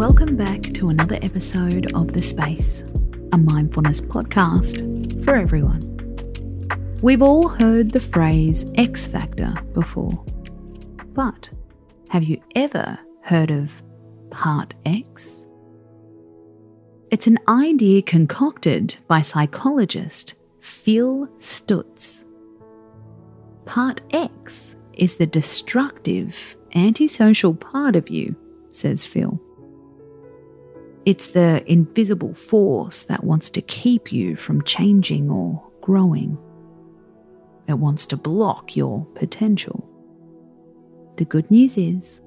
Welcome back to another episode of The Space, a mindfulness podcast for everyone. We've all heard the phrase X Factor before, but have you ever heard of Part X? It's an idea concocted by psychologist Phil Stutz. Part X is the destructive, antisocial part of you, says Phil. It's the invisible force that wants to keep you from changing or growing. It wants to block your potential. The good news is,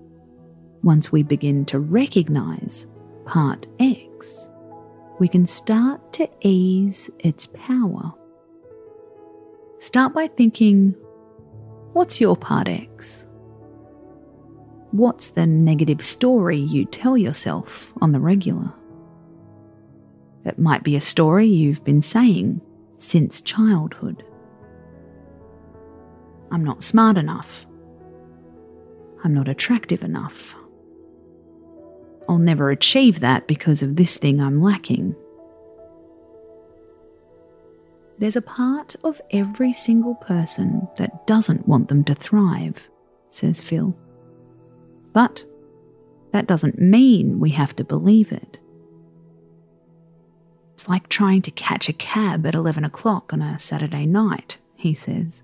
once we begin to recognize Part X, we can start to ease its power. Start by thinking, what's your Part X? What's the negative story you tell yourself on the regular? It might be a story you've been saying since childhood. I'm not smart enough. I'm not attractive enough. I'll never achieve that because of this thing I'm lacking. There's a part of every single person that doesn't want them to thrive, says Phil. But that doesn't mean we have to believe it. It's like trying to catch a cab at 11 o'clock on a Saturday night, he says.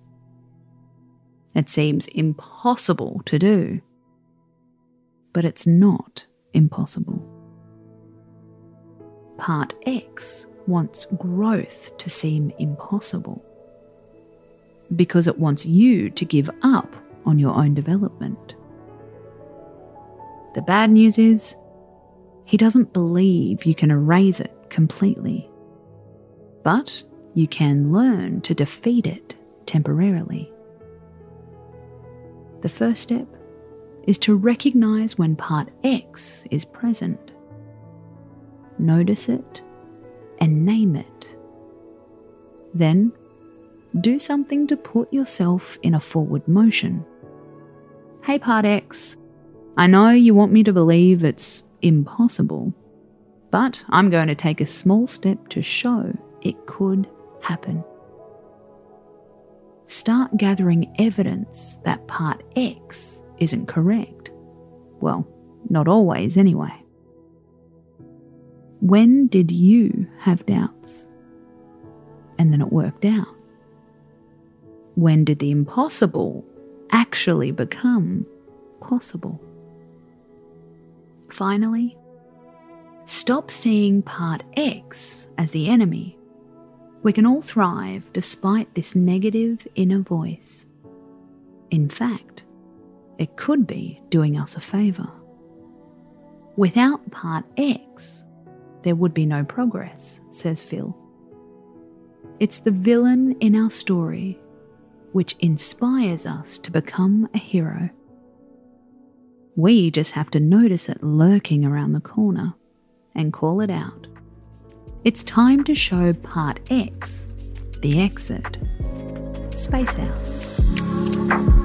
It seems impossible to do, but it's not impossible. Part X wants growth to seem impossible because it wants you to give up on your own development. The bad news is, he doesn't believe you can erase it completely, but you can learn to defeat it temporarily. The first step is to recognize when Part X is present. Notice it and name it. Then, do something to put yourself in a forward motion. Hey Part X, I know you want me to believe it's impossible, but I'm going to take a small step to show it could happen. Start gathering evidence that Part X isn't correct. Well, not always anyway. When did you have doubts? And then it worked out. When did the impossible actually become possible? Finally, stop seeing Part X as the enemy. We can all thrive despite this negative inner voice. In fact, it could be doing us a favour. Without Part X, there would be no progress, says Phil. It's the villain in our story which inspires us to become a hero. We just have to notice it lurking around the corner and call it out. It's time to show Part X the exit. Space out.